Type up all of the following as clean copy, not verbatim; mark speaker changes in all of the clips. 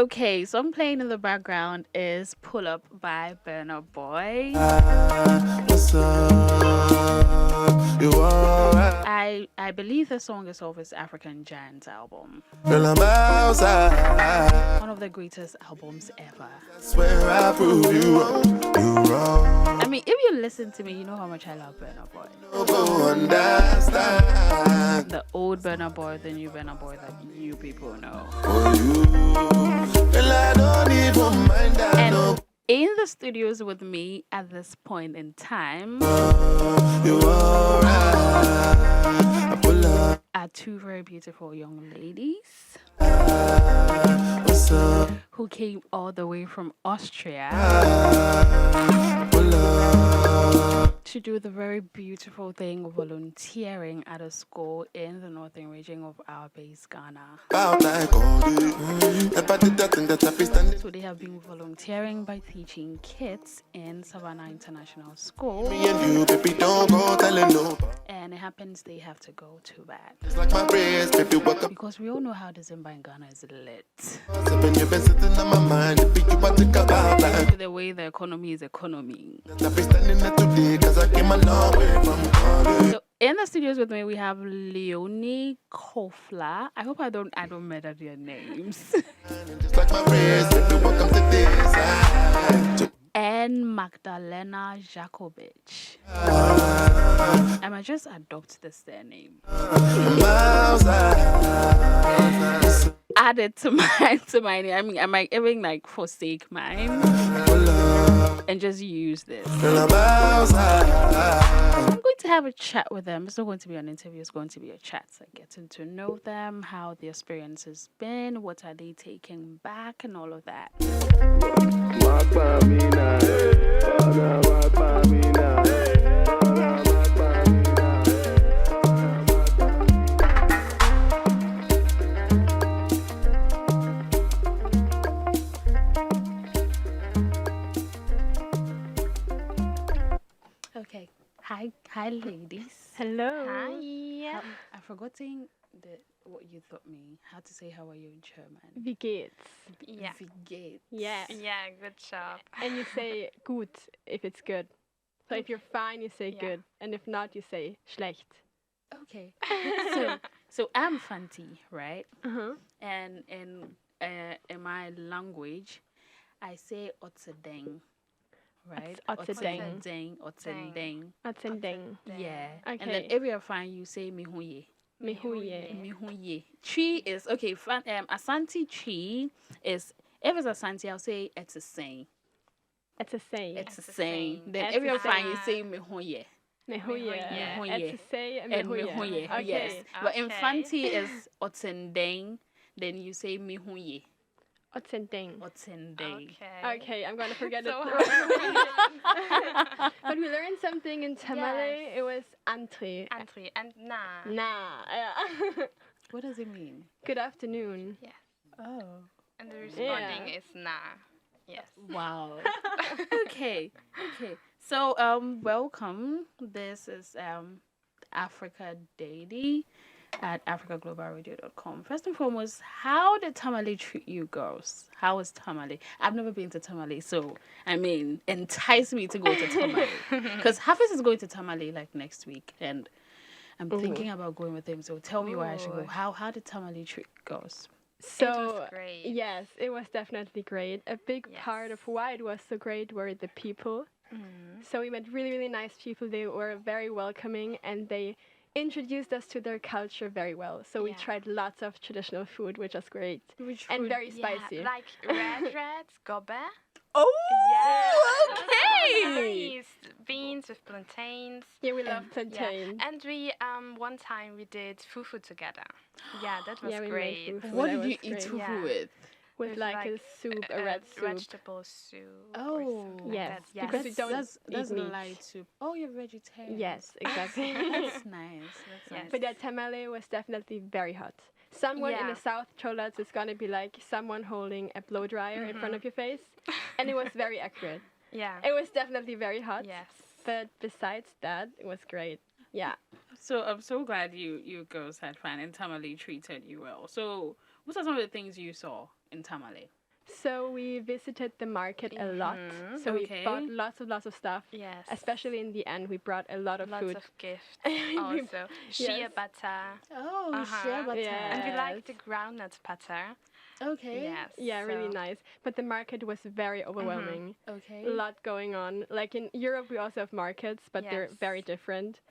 Speaker 1: Okay, so I'm playing in the background is Pull Up by Burna Boy.
Speaker 2: What's up? You alright?
Speaker 1: I believe the song is off his African Giants album.
Speaker 2: Girl, I'm outside.
Speaker 1: One of the greatest albums ever.
Speaker 2: I swear I prove you wrong. You wrong.
Speaker 1: I mean, if you listen to me, you know how much I love Burna Boy.
Speaker 2: No go understand.
Speaker 1: The old Burna Boy, the new Burna Boy that you people know.
Speaker 2: For you, girl, I don't even mind that.
Speaker 1: And in the studios with me at this point in time
Speaker 2: You alright? I pull up.
Speaker 1: are two very beautiful young ladies
Speaker 2: What's up?
Speaker 1: who came all the way from Austria
Speaker 2: Pull up.
Speaker 1: to do the very beautiful thing of volunteering at a school in the northern region of our base, Ghana.
Speaker 2: About like all day. If I did that, then that I be standing.
Speaker 1: So they have been volunteering by teaching kids in Savannah International School,
Speaker 2: Me and you, baby, don't go telling nobody.
Speaker 1: and it happens they have to go to that
Speaker 2: It's like my race, baby, wake up.
Speaker 1: because we all know how December in Ghana is lit.
Speaker 2: When you've been sitting on my mind, baby, you want to come out like
Speaker 1: The way the economy is economy.
Speaker 2: I be standing there today, cause I came a long way from college.
Speaker 1: So in the studios with me we have Leonie, Kofler. I hope I don't murder their names.
Speaker 2: And just like my race, baby, welcome to this side.
Speaker 1: And Magdelena Jakobitch. I might just adopt this surname.
Speaker 2: Miles out.
Speaker 1: Add it to my name. I mean, I might even like forsake mine and just use this.
Speaker 2: Girl, I'm miles out.
Speaker 1: I'm going to have a chat with them. It's not going to be an interview, it's going to be a chat. So getting to know them, how the experience has been, what are they taking back, and all of that. Okay. Hi, ladies.
Speaker 3: Hello.
Speaker 4: Hi.
Speaker 1: I've forgotten what you taught me. How to say how are you in German?
Speaker 3: Wie geht's?
Speaker 4: Yeah.
Speaker 1: Wie geht's?
Speaker 3: Yeah.
Speaker 4: Yeah, good job.
Speaker 3: And you say gut if it's good. So if you're fine, you say
Speaker 4: Yeah.
Speaker 3: good. And if not, you say schlecht.
Speaker 1: Okay. So I'm Fanti, right?
Speaker 3: Uh-huh.
Speaker 1: And in my language, I say otzedeng, right?
Speaker 3: Otzedeng.
Speaker 1: Otzedeng.
Speaker 3: That's in ding.
Speaker 1: Yeah.
Speaker 3: Okay.
Speaker 1: And then if you're fine, you say mihuye.
Speaker 3: Mihuye.
Speaker 1: Mihuye. Chi is okay. Asante chi is if it's Asante, I'll say it's a saying.
Speaker 3: It's a say.
Speaker 1: It's a
Speaker 4: It's a
Speaker 1: saying.
Speaker 4: saying.
Speaker 1: Then
Speaker 3: It's
Speaker 1: if
Speaker 3: a
Speaker 1: you're fine, you say
Speaker 4: saying.
Speaker 1: mihuye.
Speaker 3: Mihuye.
Speaker 1: Mihuye.
Speaker 3: It's a say and
Speaker 1: And
Speaker 3: mihuye.
Speaker 1: mihuye.
Speaker 3: Okay.
Speaker 1: Yes. But
Speaker 4: Okay.
Speaker 1: infanti is otzendeng. Then you say mihuye.
Speaker 3: What's in ding?
Speaker 1: Otzendeng.
Speaker 4: Okay.
Speaker 3: Okay, I'm gonna forget
Speaker 4: So
Speaker 3: it. But we learned something in Tamale.
Speaker 4: Yes.
Speaker 3: It was entry.
Speaker 4: Entry and na.
Speaker 3: Nah. Yeah.
Speaker 1: What does it mean?
Speaker 3: Good afternoon.
Speaker 1: Oh.
Speaker 4: And the responding is na. Yes.
Speaker 1: Wow. Okay. So welcome. This is Africa Daily at africaglobalradio.com. First and foremost, how did Tamale treat you girls? How was Tamale? I've never been to Tamale, so I mean, entice me to go to Tamale. Because Hafiz is going to Tamale like next week, and I'm thinking about going with him. So tell me where I should go. How did Tamale treat girls?
Speaker 3: So,
Speaker 4: It was great.
Speaker 3: yes, it was definitely great. A big
Speaker 4: Yes.
Speaker 3: part of why it was so great were the people. So we met really, really nice people. They were very welcoming and they introduced us to their culture very well. So we
Speaker 4: Yeah.
Speaker 3: tried lots of traditional food, which was great.
Speaker 1: Which
Speaker 3: And
Speaker 1: food?
Speaker 3: very spicy.
Speaker 4: Yeah, like red, gobe.
Speaker 1: Oh,
Speaker 4: Yeah.
Speaker 1: okay.
Speaker 4: Nice. Beans with plantains.
Speaker 3: Yeah, we love plantain.
Speaker 4: Yeah. And we one time we did fufu together. Yeah, that was
Speaker 3: Yeah, we made
Speaker 4: great.
Speaker 3: fufu.
Speaker 1: What
Speaker 3: That
Speaker 1: did you
Speaker 3: was
Speaker 1: eat
Speaker 3: great.
Speaker 1: fufu
Speaker 4: Yeah.
Speaker 1: with?
Speaker 3: With like a soup, a red soup.
Speaker 4: Vegetable soup. or
Speaker 1: Oh.
Speaker 4: something like
Speaker 3: Yes,
Speaker 4: that. Yes.
Speaker 3: because we don't
Speaker 1: That's
Speaker 3: eat meat.
Speaker 1: light soup. Oh, you're vegetarian.
Speaker 3: Yes, exactly.
Speaker 1: That's nice. That's
Speaker 4: Yes.
Speaker 1: nice.
Speaker 3: But that tamale was definitely very hot. Someone in
Speaker 4: Yeah.
Speaker 3: the south told us it's gonna be like someone holding a blow dryer in front of your face, and it was very accurate.
Speaker 4: Yeah.
Speaker 3: It was definitely very hot.
Speaker 4: Yes.
Speaker 3: But besides that, it was great. Yeah.
Speaker 1: So I'm so glad you girls had fun and Tamale treated you well. So what are some of the things you saw in Tamale?
Speaker 3: So we visited the market a lot. So
Speaker 1: Okay.
Speaker 3: we bought lots of stuff.
Speaker 4: Yes.
Speaker 3: Especially in the end, we brought a lot of
Speaker 4: Lots
Speaker 3: food.
Speaker 4: of gifts also. Shea
Speaker 3: Yes.
Speaker 4: butter.
Speaker 1: Oh, shea butter.
Speaker 3: Yeah.
Speaker 4: And we like the
Speaker 3: Yes.
Speaker 4: groundnut butter.
Speaker 1: Okay.
Speaker 4: Yes.
Speaker 3: Yeah, really
Speaker 4: so-
Speaker 3: nice. But the market was very overwhelming.
Speaker 1: Okay.
Speaker 3: A lot going on. Like in Europe, we also have markets, but they're
Speaker 4: Yes.
Speaker 3: very different.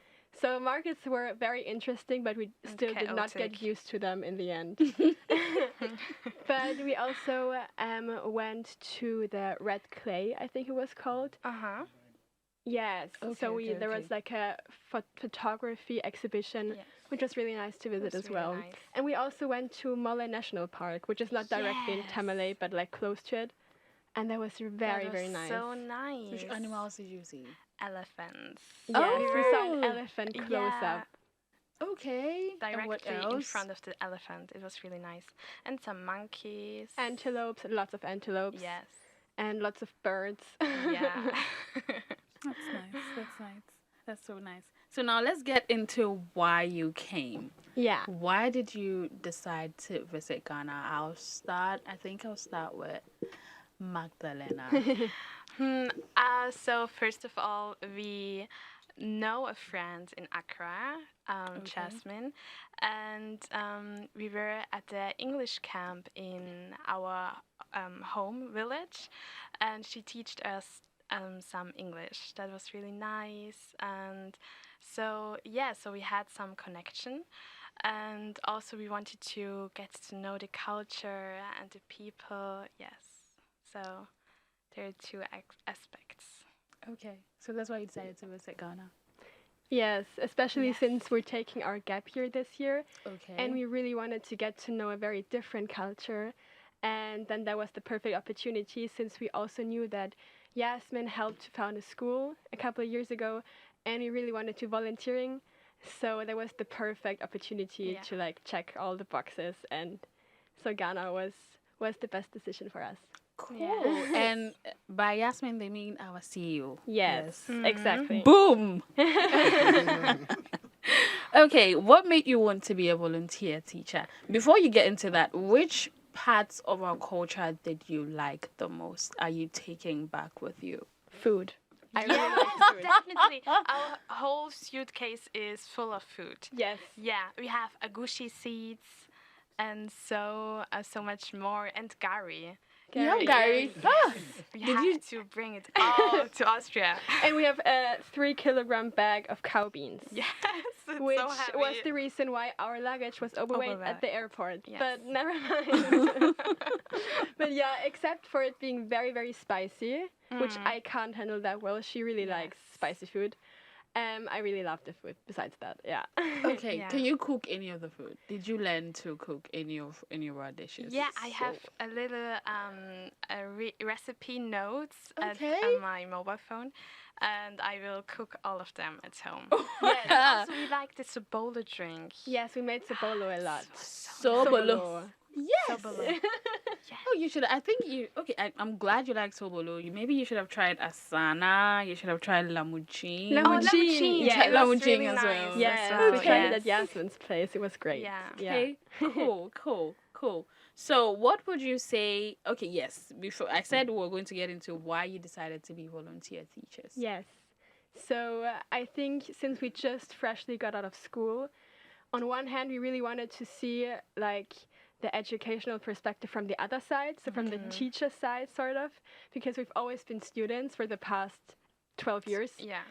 Speaker 3: So markets were very interesting, but we still did not get
Speaker 4: chaotic.
Speaker 3: used to them in the end. But we also went to the Red Clay, I think it was called.
Speaker 4: Uh-huh.
Speaker 3: Yes.
Speaker 1: Okay,
Speaker 3: So
Speaker 1: okay,
Speaker 3: there was
Speaker 1: okay.
Speaker 3: like a photography exhibition,
Speaker 4: Yes.
Speaker 3: which was really nice to visit
Speaker 4: was
Speaker 3: as
Speaker 4: really
Speaker 3: well.
Speaker 4: nice.
Speaker 3: And we also went to Mole National Park, which is not directly in
Speaker 4: Yes.
Speaker 3: Tamale, but like close to it. And that was very,
Speaker 4: That
Speaker 3: very
Speaker 4: was
Speaker 3: nice.
Speaker 4: So nice.
Speaker 1: Which animals did you see?
Speaker 4: Elephants.
Speaker 3: Yes, we saw
Speaker 1: Oh.
Speaker 3: an elephant close
Speaker 4: Yeah.
Speaker 3: up.
Speaker 1: Okay. And what
Speaker 4: Directly
Speaker 1: else?
Speaker 4: in front of the elephant. It was really nice. And some monkeys.
Speaker 3: Antelopes, lots of antelopes.
Speaker 4: Yes.
Speaker 3: And lots of birds.
Speaker 4: Yeah.
Speaker 1: That's nice. That's nice. That's so nice. So now let's get into why you came.
Speaker 3: Yeah.
Speaker 1: Why did you decide to visit Ghana? I'll start with Magdelena.
Speaker 4: So first of all, we know a friend in Accra, Jasmine, and we were at the English camp in our home village, and she taught us some English. That was really nice, and so we had some connection. And also, we wanted to get to know the culture and the people. Yes, so there are two aspects.
Speaker 1: Okay. So that's why you decided to visit Ghana.
Speaker 3: Yes, especially
Speaker 4: Yes.
Speaker 3: since we're taking our gap year this year.
Speaker 1: Okay.
Speaker 3: And we really wanted to get to know a very different culture. And then that was the perfect opportunity since we also knew that Yasmin helped to found a school a couple of years ago. And we really wanted to volunteering. So that was the perfect opportunity
Speaker 4: Yeah.
Speaker 3: to like check all the boxes. And so Ghana was the best decision for us.
Speaker 1: cool.
Speaker 4: Yes.
Speaker 1: And by Yasmin, they mean our CEO.
Speaker 3: Yes, exactly.
Speaker 1: Boom. Okay. What made you want to be a volunteer teacher? Before you get into that, which parts of our culture did you like the most? Are you taking back with you?
Speaker 3: Food. I really
Speaker 4: Yes,
Speaker 3: like food.
Speaker 4: definitely. Our whole suitcase is full of food.
Speaker 3: Yes.
Speaker 4: Yeah, we have agushi seeds and so much more, and gari.
Speaker 1: You have
Speaker 3: Gary.
Speaker 1: Gary. Ah,
Speaker 4: We
Speaker 1: Did
Speaker 4: have
Speaker 1: you-
Speaker 4: to bring it all to Austria.
Speaker 3: And we have a 3-kilogram bag of cow beans.
Speaker 4: Yes, it's
Speaker 3: Which
Speaker 4: so heavy.
Speaker 3: was the reason why our luggage was overweight at the airport.
Speaker 4: Yes.
Speaker 3: But never mind. But yeah, except for it being very, very spicy, which I can't handle that well. She really likes spicy food. I really love the food besides that, yeah.
Speaker 1: Okay.
Speaker 4: Yeah.
Speaker 1: Can you cook any of the food? Did you learn to cook any of our dishes?
Speaker 4: Yeah, I have a little recipe notes
Speaker 1: Okay.
Speaker 4: on my mobile phone, and I will cook all of them at home.
Speaker 3: Yes.
Speaker 4: Also, we like the Sabolo drink.
Speaker 3: Yes, we made sabolo a lot.
Speaker 1: Sobolo. Yes.
Speaker 4: Sabolo.
Speaker 1: Oh, you should. I think you. Okay, I'm glad you like sobolo. Maybe you should have tried asana. You should have tried lamuchin.
Speaker 3: Lamuchin.
Speaker 1: Yeah,
Speaker 4: it was
Speaker 1: lamuchin
Speaker 4: really
Speaker 1: as well.
Speaker 4: nice.
Speaker 3: Yes,
Speaker 4: as well,
Speaker 3: we tried it
Speaker 4: yes.
Speaker 3: at Yasmin's place. It was great.
Speaker 4: Yeah.
Speaker 1: Okay. Cool. So, what would you say? Okay, yes. Before I said we were going to get into why you decided to be volunteer teachers.
Speaker 3: Yes. So I think since we just freshly got out of school, on one hand, we really wanted to see like the educational perspective from the other side, so from the teacher side, sort of, because we've always been students for the past 12 years.
Speaker 4: Yeah.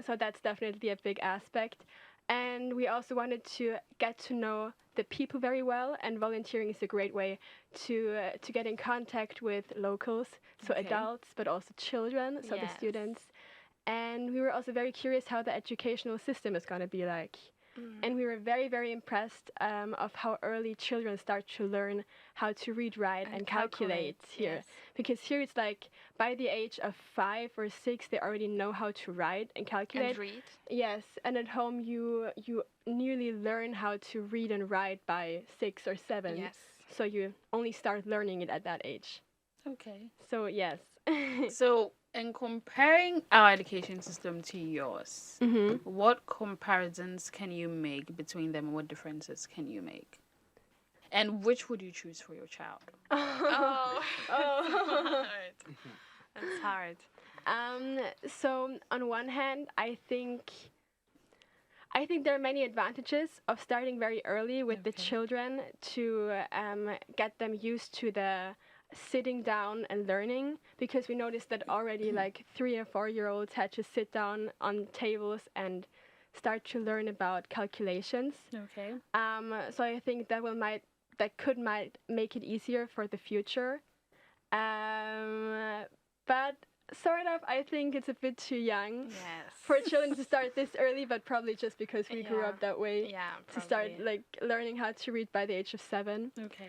Speaker 3: So that's definitely a big aspect. And we also wanted to get to know the people very well, and volunteering is a great way to get in contact with locals, so
Speaker 1: Okay.
Speaker 3: adults, but also children, so the
Speaker 4: Yes.
Speaker 3: students. And we were also very curious how the educational system is going to be like. And we were very, very impressed of how early children start to learn how to read, write, and calculate here.
Speaker 4: yes.
Speaker 3: Because here it's like by the age of 5 or 6, they already know how to write and calculate.
Speaker 4: And read.
Speaker 3: Yes, and at home you nearly learn how to read and write by 6 or 7.
Speaker 4: Yes.
Speaker 3: So you only start learning it at that age.
Speaker 1: Okay.
Speaker 3: So yes.
Speaker 1: So, in comparing our education system to yours,
Speaker 3: Mhm.
Speaker 1: what comparisons can you make between them? What differences can you make? And which would you choose for your child?
Speaker 4: Oh,
Speaker 3: Oh.
Speaker 4: that's hard.
Speaker 3: So on one hand, I think there are many advantages of starting very early with the
Speaker 1: Okay.
Speaker 3: children to get them used to the sitting down and learning, because we noticed that already like 3 or 4-year-olds had to sit down on tables and start to learn about calculations.
Speaker 1: Okay.
Speaker 3: So I think that might make it easier for the future. But sort of, I think it's a bit too young
Speaker 4: Yes.
Speaker 3: for children to start this early, but probably just because we grew
Speaker 4: Yeah.
Speaker 3: up that way,
Speaker 4: Yeah,
Speaker 3: to start
Speaker 4: probably.
Speaker 3: like learning how to read by the age of 7.
Speaker 1: Okay.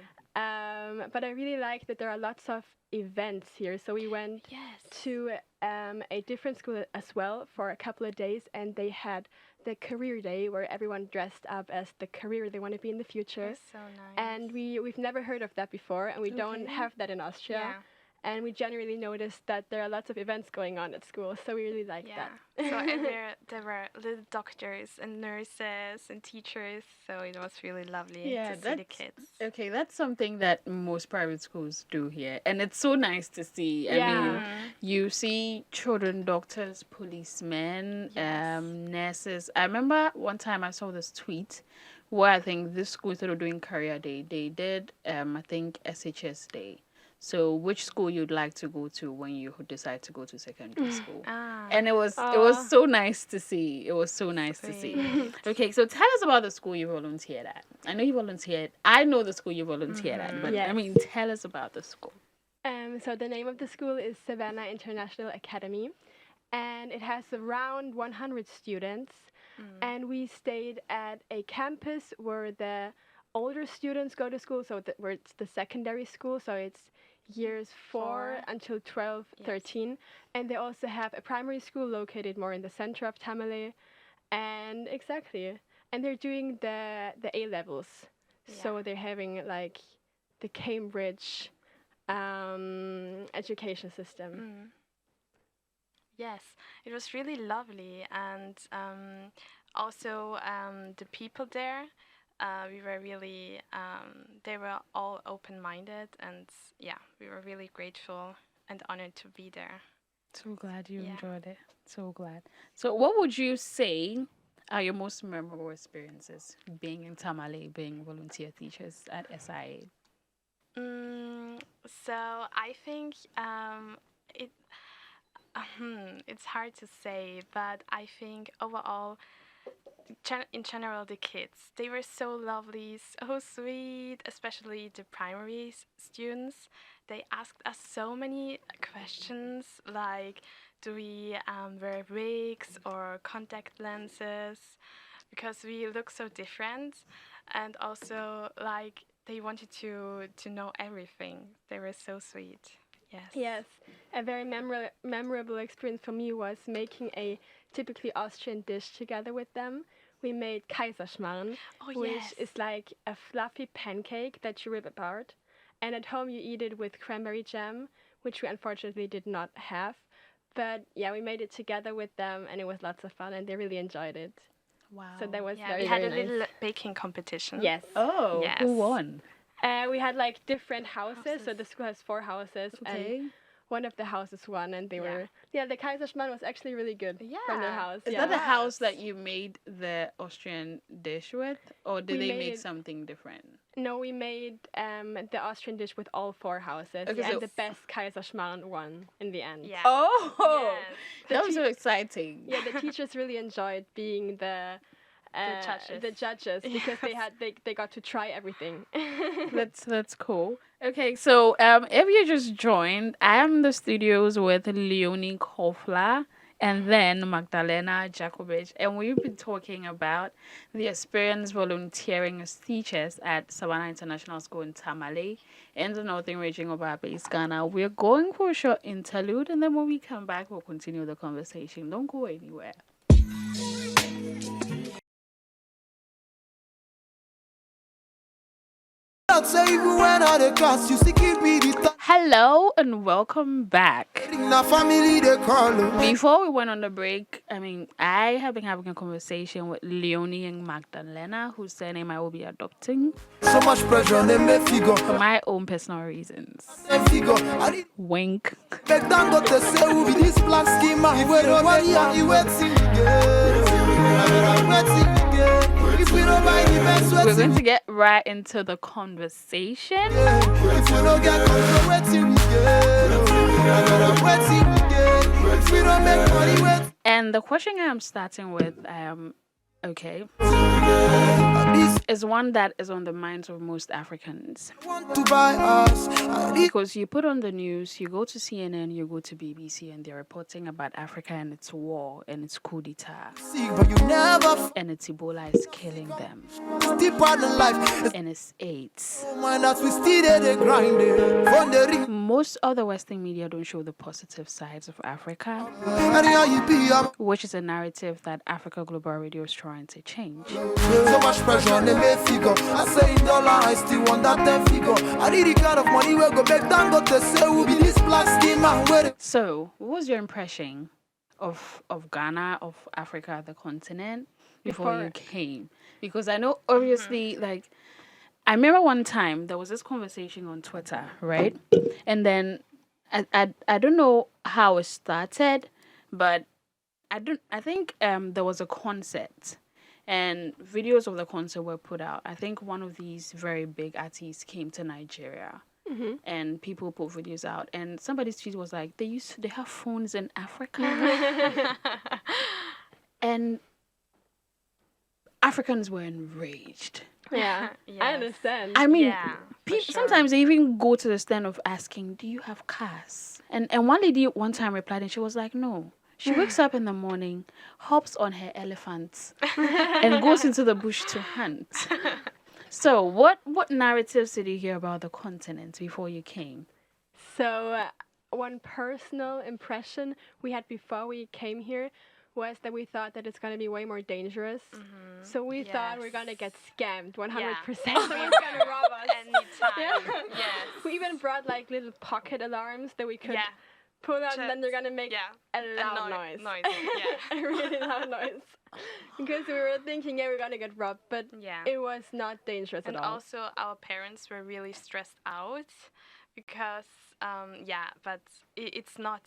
Speaker 3: But I really like that there are lots of events here. So we went
Speaker 4: Yes.
Speaker 3: to a different school as well for a couple of days, and they had the career day where everyone dressed up as the career they want to be in the future.
Speaker 4: That's so nice.
Speaker 3: And we've never heard of that before, and we don't
Speaker 1: Okay.
Speaker 3: have that in Austria.
Speaker 4: yeah.
Speaker 3: And we generally noticed that there are lots of events going on at school, so we really like
Speaker 4: Yeah.
Speaker 3: that.
Speaker 4: So and there were little doctors and nurses and teachers, so it was really lovely
Speaker 1: Yeah,
Speaker 4: to see the
Speaker 1: that's
Speaker 4: kids.
Speaker 1: okay. That's something that most private schools do here, and it's so nice to see. I
Speaker 3: Yeah.
Speaker 1: mean, you see children, doctors, policemen,
Speaker 4: Yes.
Speaker 1: nurses. I remember one time I saw this tweet where I think this school, instead of doing career day, they did I think SHS day. So which school you'd like to go to when you decide to go to secondary school.
Speaker 4: Ah.
Speaker 1: And it was
Speaker 3: Aw.
Speaker 1: so nice to see. It was so nice to see.
Speaker 4: Sweet.
Speaker 1: Okay, so tell us about the school you volunteered at. I know you volunteered. I know the school you volunteered at, but I
Speaker 3: Yes.
Speaker 1: mean, tell us about the school.
Speaker 3: So the name of the school is Savannah International Academy, and it has around 100 students. And we stayed at a campus where the older students go to school, so where it's the secondary school, so it's years 4
Speaker 4: 4.
Speaker 3: until 12,
Speaker 4: Yes.
Speaker 3: 13. And they also have a primary school located more in the center of Tamale. And exactly. And they're doing the A levels. So they're having like the Cambridge education system.
Speaker 4: Yes, it was really lovely, and also the people there. We were really, they were all open-minded, and yeah, we were really grateful and honored to be there.
Speaker 1: So glad you
Speaker 4: Yeah.
Speaker 1: enjoyed it. So glad. So, what would you say are your most memorable experiences being in Tamale, being volunteer teachers at SIA?
Speaker 4: So I think it it's hard to say, but I think overall, in general, the kids, they were so lovely, so sweet, especially the primary students. They asked us so many questions, like, do we wear wigs or contact lenses? Because we look so different, and also, like, they wanted to know everything. They were so sweet. Yes.
Speaker 3: Yes, a very memorable experience for me was making a typically Austrian dish together with them. We made Kaiserschmarrn,
Speaker 4: Oh,
Speaker 3: which
Speaker 4: yes.
Speaker 3: is like a fluffy pancake that you rip apart. And at home you eat it with cranberry jam, which we unfortunately did not have. But yeah, we made it together with them, and it was lots of fun, and they really enjoyed it.
Speaker 1: Wow.
Speaker 3: So that was
Speaker 4: Yeah,
Speaker 3: very,
Speaker 4: we had
Speaker 3: very
Speaker 4: a
Speaker 3: nice.
Speaker 4: little baking competition.
Speaker 3: Yes.
Speaker 1: Oh,
Speaker 4: Yes.
Speaker 1: who won?
Speaker 3: We had like different houses. So the school has 4 houses, and
Speaker 1: Okay.
Speaker 3: one of the houses won, and they
Speaker 4: Yeah.
Speaker 3: were the Kaiserschmarrn was actually really good from their
Speaker 4: Yeah.
Speaker 3: house.
Speaker 1: Is
Speaker 3: yeah.
Speaker 1: that the house
Speaker 4: Yes.
Speaker 1: that you made the Austrian dish with, or did
Speaker 3: We
Speaker 1: they
Speaker 3: made
Speaker 1: make
Speaker 3: it-
Speaker 1: something different?
Speaker 3: No, we made the Austrian dish with all 4 houses,
Speaker 1: Okay,
Speaker 3: and
Speaker 1: so-
Speaker 3: the best Kaiserschmarrn won in the end.
Speaker 4: Yeah.
Speaker 1: Oh,
Speaker 4: Yes.
Speaker 1: that was
Speaker 3: tea-
Speaker 1: so exciting.
Speaker 3: Yeah, the teachers really enjoyed being the
Speaker 4: judges.
Speaker 3: judges because they got to try everything.
Speaker 1: That's cool. Okay, so if you just joined, I am in the studios with Leonie Kofler and then Magdelena Jakobitsch, and we've been talking about the experience volunteering as teachers at Savannah International School in Tamale in the northern region of our base, Ghana. We're going for a short interlude, and then when we come back, we'll continue the conversation. Don't go anywhere.
Speaker 2: I'd say even when I the class, you still give me the
Speaker 1: Hello and welcome back.
Speaker 2: Na family they call.
Speaker 1: Before we went on the break, I have been having a conversation with Leonie and Magdelena, whose surname I will be adopting
Speaker 2: So much pressure on them, make figure.
Speaker 1: for my own personal reasons.
Speaker 2: Figure. I need
Speaker 1: Wink.
Speaker 2: make them go to say who be this black schema. If we don't buy it, you wait till we get. Wait till we get. If we don't buy the best, wait
Speaker 1: We're
Speaker 2: till
Speaker 1: going
Speaker 2: we
Speaker 1: to get right into the conversation.
Speaker 2: get. If we don't get control, wait till we get. Wait till we get. If we don't make money, wait.
Speaker 1: And the question I am starting with,
Speaker 2: This
Speaker 1: is one that is on the minds of most Africans.
Speaker 2: want to buy us. I need
Speaker 1: Because you put on the news, you go to CNN, you go to BBC, and they're reporting about Africa and its war and its coup d'etat.
Speaker 2: sick, but you never
Speaker 1: And its Ebola is killing them.
Speaker 2: still part of life. It's
Speaker 1: And it's AIDS.
Speaker 2: mind that we still there, they grind it. On the ring,
Speaker 1: Most of the Western media don't show the positive sides of Africa,
Speaker 2: anyhow you be, I'm
Speaker 1: which is a narrative that Africa Global Radio is trying to change.
Speaker 2: so much pressure on the main figure. I say in dollar, I still want that 10 figure. I need the kind of money where go back down, go to say who be this black schema. Where the
Speaker 1: So, what was your impression of Ghana, of Africa, the continent, before you came? Because I know, obviously, like, I remember one time there was this conversation on Twitter, right? And then I don't know how it started, but I think there was a concert and videos of the concert were put out. I think one of these very big artists came to Nigeria. And people put videos out, and somebody's tweet was like, they have phones in Africa, and Africans were enraged.
Speaker 3: Yeah, I
Speaker 4: Yes.
Speaker 3: understand.
Speaker 1: I mean,
Speaker 4: Yeah, for sure.
Speaker 1: sometimes they even go to the stand of asking, "Do you have cars?" And one lady one time replied, and she was like, "No." She wakes up in the morning, hops on her elephant, and goes into the bush to hunt. So, what narratives did you hear about the continent before you came?
Speaker 3: So, one personal impression we had before we came here was that we thought that it's going to be way more dangerous. So we thought we're going to get scammed 100%. Someone's going to rob us.
Speaker 4: Anytime. Yes.
Speaker 3: We even brought like little pocket alarms that we could
Speaker 4: Yeah.
Speaker 3: pull out, and then they're going to make
Speaker 4: Yeah.
Speaker 3: a loud noise.
Speaker 4: Yeah.
Speaker 3: A really loud noise. Because we were thinking, yeah, we're going to get robbed, but
Speaker 4: Yeah.
Speaker 3: it was not dangerous
Speaker 4: And
Speaker 3: at all.
Speaker 4: also, our parents were really stressed out because, but it's not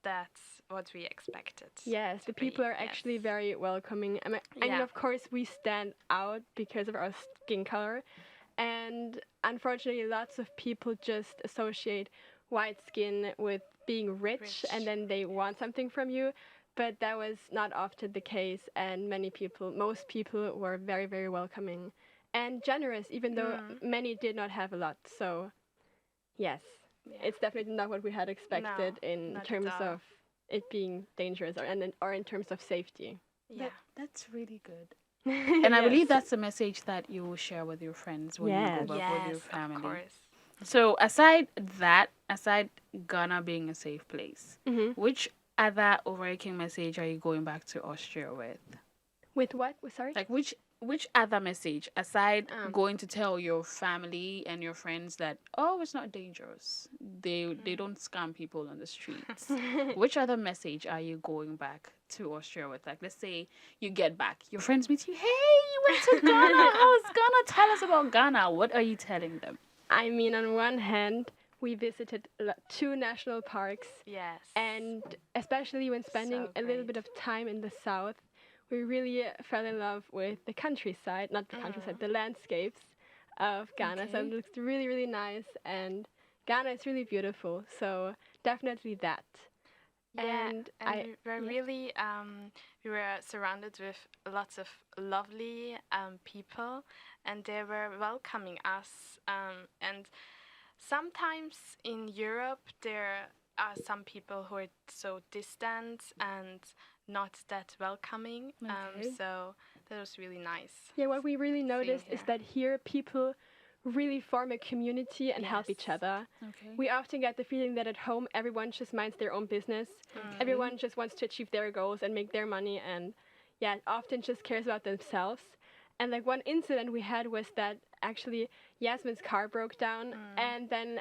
Speaker 4: that what we expected.
Speaker 3: Yes, the
Speaker 4: to be,
Speaker 3: people are
Speaker 4: yes.
Speaker 3: actually very welcoming. I mean,
Speaker 4: Yeah.
Speaker 3: of course, we stand out because of our skin color. And unfortunately, lots of people just associate white skin with being rich, and then they want something from you. But that was not often the case. And most people were very, very welcoming and generous, even though many did not have a lot. So, yes, it's definitely not what we had expected in
Speaker 4: not at
Speaker 3: terms
Speaker 4: all.
Speaker 3: of it being dangerous or in terms of safety.
Speaker 4: Yeah.
Speaker 1: That's really good. And I believe that's the message that you will share with your friends when
Speaker 3: Yes.
Speaker 1: you go back with your
Speaker 4: Yes,
Speaker 1: family.
Speaker 4: of course.
Speaker 1: So aside Ghana being a safe place, which other overarching message are you going back to Austria with?
Speaker 3: With what? Sorry?
Speaker 1: Like which other message aside going to tell your family and your friends that it's not dangerous. They don't scam people on the streets. Which other message are you going back to Austria with? Like let's say you get back, your friends meet you, hey, you went to Ghana. How's Ghana? Tell us about Ghana. What are you telling them?
Speaker 3: I mean, on one hand, we visited 2 national parks,
Speaker 4: Yes.
Speaker 3: and especially when spending
Speaker 4: So
Speaker 3: a little
Speaker 4: great.
Speaker 3: bit of time in the south, we really fell in love with the countryside, not the countryside, the landscapes of Ghana. So
Speaker 1: Okay.
Speaker 3: it looks really, really nice, and Ghana is really beautiful. So definitely that.
Speaker 4: Yeah,
Speaker 3: And
Speaker 4: we were really we were surrounded with lots of lovely people, and they were welcoming us. And sometimes in Europe there are some people who are so distant and not that welcoming.
Speaker 1: Okay.
Speaker 4: So that was really nice.
Speaker 3: yeah, what we really noticed is
Speaker 4: here.
Speaker 3: that here people really form a community and help each other.
Speaker 1: Okay.
Speaker 3: We often get the feeling that at home everyone just minds their own business. Everyone just wants to achieve their goals and make their money, and often just cares about themselves. And like one incident we had was that actually Yasmin's car broke down, and then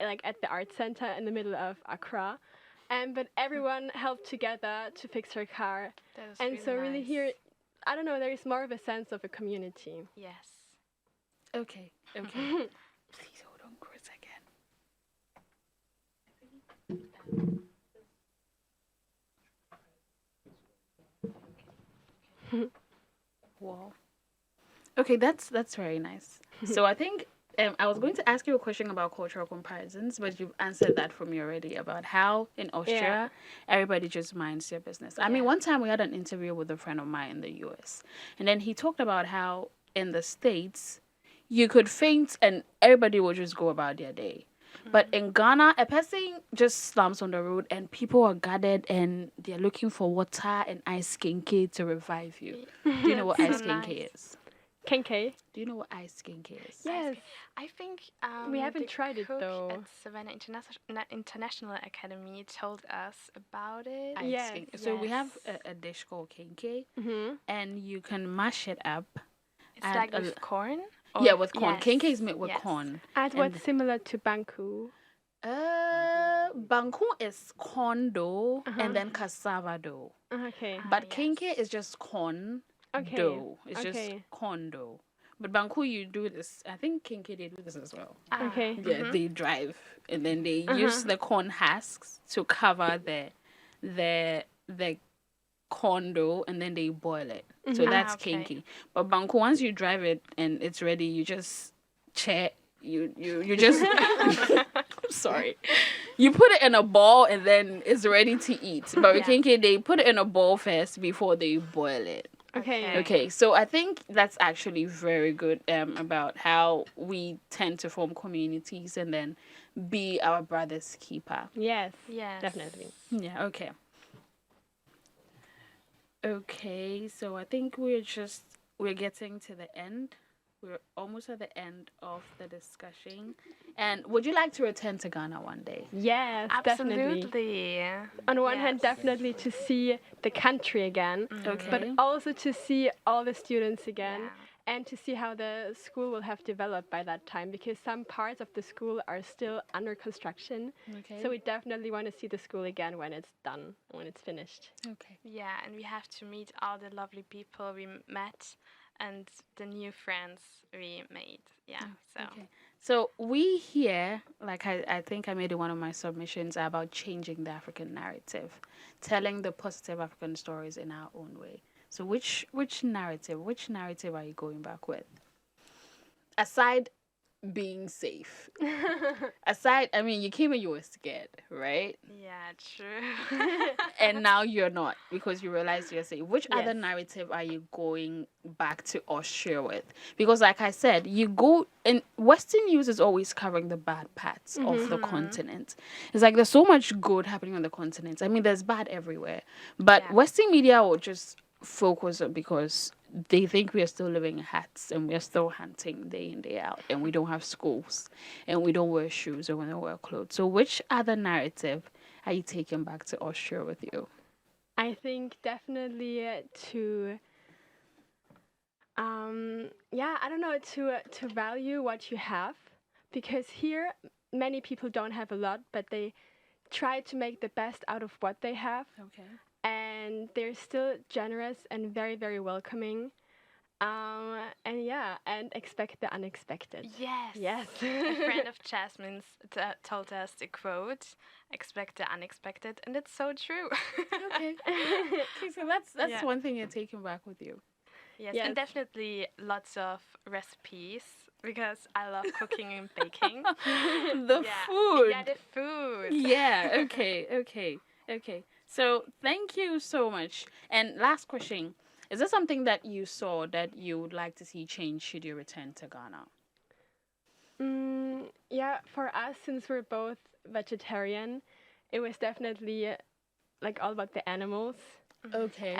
Speaker 3: like at the art center in the middle of Accra. But everyone helped together to fix her car.
Speaker 4: That was
Speaker 3: And
Speaker 4: really
Speaker 3: so really
Speaker 4: nice.
Speaker 3: here, I don't know, there is more of a sense of a community.
Speaker 4: Yes.
Speaker 1: Okay. Please hold on for a second. Wow. Okay, that's very nice. So I think I was going to ask you a question about cultural comparisons, but you've answered that for me already about how in Austria everybody just minds their business. I mean, one time we had an interview with a friend of mine in the US, and then he talked about how in the States you could faint and everybody will just go about their day. But in Ghana, a person just slumps on the road and people are gathered and they're looking for water and ice kinky to revive you. Do you know what ice kinky
Speaker 4: nice.
Speaker 1: is?
Speaker 3: Kenke?
Speaker 1: Do you know what ice kinky is?
Speaker 3: Yes.
Speaker 4: I think
Speaker 3: We haven't
Speaker 4: the
Speaker 3: tried it,
Speaker 4: cook
Speaker 3: though.
Speaker 4: at Savannah International Academy told us about it.
Speaker 1: Ice
Speaker 3: Yes,
Speaker 1: kinky. So we have
Speaker 4: yes.
Speaker 1: a dish called kinky,
Speaker 3: Mm-hmm.
Speaker 1: and you can mash it up.
Speaker 4: It's
Speaker 1: add
Speaker 4: like
Speaker 1: a
Speaker 4: with
Speaker 1: l-
Speaker 4: corn.
Speaker 1: Yeah, with corn.
Speaker 4: Yes,
Speaker 1: Kinky is made with
Speaker 4: yes.
Speaker 1: corn.
Speaker 3: Add
Speaker 1: And-
Speaker 3: what's similar to Banku.
Speaker 1: Banku is corn dough and then cassava dough.
Speaker 3: Okay.
Speaker 1: But
Speaker 4: yes.
Speaker 1: kinky is just corn
Speaker 3: Okay.
Speaker 1: dough. It's just
Speaker 3: Okay.
Speaker 1: corn dough. But Banku, you do this. I think kinky, they do this as well.
Speaker 3: Okay.
Speaker 1: Yeah, they drive and then they use the corn husks to cover the corn dough and then they boil it. So that's
Speaker 4: okay.
Speaker 1: kinky. But Banku, once you drive it and it's ready, you just you just I'm sorry. You put it in a bowl and then it's ready to eat. But with kinky, they put it in a bowl first before they boil it.
Speaker 3: Okay.
Speaker 1: Okay, so I think that's actually very good about how we tend to form communities and then be our brother's keeper.
Speaker 3: Yes.
Speaker 4: Yes.
Speaker 3: Definitely.
Speaker 1: Yeah, okay. Okay, so I think we're getting to the end. We're almost at the end of the discussion. And would you like to return to Ghana one day?
Speaker 3: Yes, definitely.
Speaker 4: Absolutely.
Speaker 3: On one hand,
Speaker 4: Yes.
Speaker 3: definitely to see the country again,
Speaker 1: Okay.
Speaker 3: but also to see all the students again.
Speaker 4: Yeah.
Speaker 3: And to see how the school will have developed by that time, because some parts of the school are still under construction.
Speaker 1: Okay.
Speaker 3: So we definitely want to see the school again when it's done, when it's finished.
Speaker 1: Okay.
Speaker 4: Yeah, and we have to meet all the lovely people we met and the new friends we made. Yeah, so.
Speaker 1: Okay. So we here, like I think I made in one of my submissions, are about changing the African narrative, telling the positive African stories in our own way. So which narrative are you going back with? Aside being safe. Aside, I mean, you came and you were scared, right?
Speaker 4: Yeah, true.
Speaker 1: And now you're not because you realize you're safe. Which other
Speaker 3: Yes.
Speaker 1: narrative are you going back to Austria with? Because like I said, you go in Western news is always covering the bad parts of the continent. It's like there's so much good happening on the continent. I mean, there's bad everywhere. But
Speaker 4: Yeah.
Speaker 1: Western media will just focus on because they think we are still living in hats and we are still hunting day in, day out, and we don't have schools and we don't wear shoes or we don't wear clothes. So which other narrative are you taking back to Austria with you?
Speaker 3: I think definitely to, I don't know, to value what you have, because here many people don't have a lot, but they try to make the best out of what they have,
Speaker 1: Okay.
Speaker 3: and they're still generous and very, very welcoming, and expect the unexpected.
Speaker 4: Yes.
Speaker 3: Yes.
Speaker 4: A friend of Jasmine's told us the quote, expect the unexpected, and it's so true.
Speaker 1: Okay. Okay, so that's
Speaker 4: Yeah.
Speaker 1: one thing you're taking back with you.
Speaker 4: Yes,
Speaker 3: Yes.
Speaker 4: and definitely lots of recipes because I love cooking and baking.
Speaker 1: The
Speaker 4: Yeah.
Speaker 1: food.
Speaker 4: Yeah, the food.
Speaker 1: Yeah, okay. So thank you so much. And last question. Is there something that you saw that you would like to see change should you return to Ghana?
Speaker 3: Yeah, for us, since we're both vegetarian, it was definitely like all about the animals.
Speaker 1: Okay.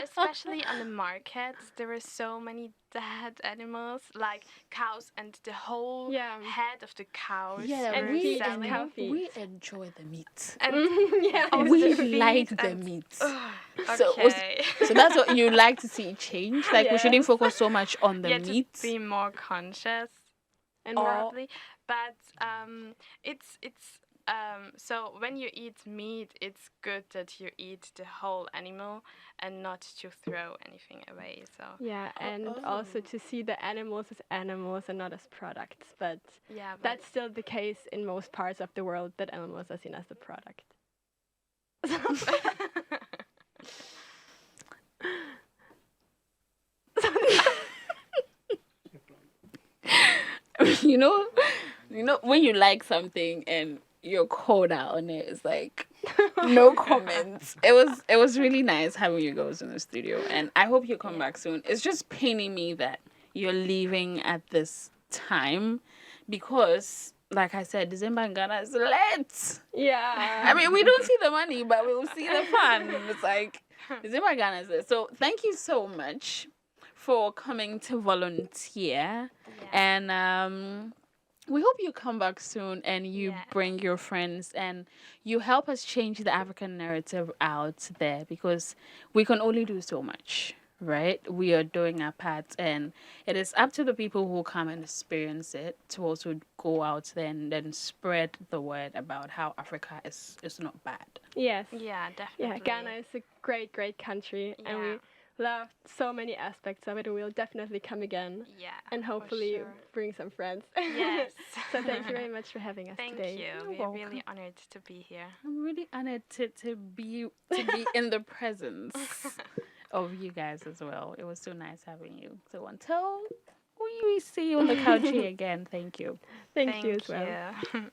Speaker 4: Especially on the markets, there were so many dead animals, like cows, and the whole
Speaker 3: Yeah.
Speaker 4: head of the cows.
Speaker 1: Yeah,
Speaker 3: and
Speaker 4: were
Speaker 3: we
Speaker 4: selling.
Speaker 3: cow feet.
Speaker 1: we enjoy the meat.
Speaker 4: And
Speaker 3: Yeah.
Speaker 4: also
Speaker 1: We
Speaker 4: the feet
Speaker 1: like the
Speaker 4: and-
Speaker 1: meat.
Speaker 4: Okay.
Speaker 1: So that's what you like to see change. Like we shouldn't
Speaker 3: Yes.
Speaker 1: focus so much on the
Speaker 4: yeah,
Speaker 1: meat.
Speaker 4: to be more conscious,
Speaker 3: And
Speaker 1: Or-
Speaker 3: we're
Speaker 4: probably. but it's so when you eat meat, it's good that you eat the whole animal and not to throw anything away. So
Speaker 3: Yeah, and also to see the animals as animals and not as products. But
Speaker 4: yeah, but
Speaker 3: that's still the case in most parts of the world, that animals are seen as the product.
Speaker 1: you know, when you like something and you're called out on it, it's like no comments. It was really nice having you guys in the studio, and I hope you come back soon. It's just paining me that you're leaving at this time, because like I said, December in Ghana is lit.
Speaker 3: Yeah.
Speaker 1: I mean, we don't see the money, but we will see the fun. It's like December in Ghana is lit. So thank you so much for coming to volunteer, and we hope you come back soon and you
Speaker 4: Yes.
Speaker 1: bring your friends and you help us change the African narrative out there, because we can only do so much, right? We are doing our part, and it is up to the people who come and experience it to also go out there and then spread the word about how Africa is not bad.
Speaker 3: Yes.
Speaker 4: Yeah, definitely.
Speaker 3: Yeah, Ghana is a great, great country, and we
Speaker 4: Yeah.
Speaker 3: love so many aspects of it, and we'll definitely come again
Speaker 4: Yeah.
Speaker 3: and
Speaker 4: for
Speaker 3: hopefully
Speaker 4: sure.
Speaker 3: bring some friends.
Speaker 4: Yes.
Speaker 3: So thank you very much for having us
Speaker 4: Thank
Speaker 3: today.
Speaker 4: you.
Speaker 1: You're
Speaker 4: We're really honored to be here.
Speaker 1: I'm really honored to be in the presence of you guys as well. It was so nice having you. So until we see you on the couch here again, thank you.
Speaker 3: Thank you as well.
Speaker 4: you.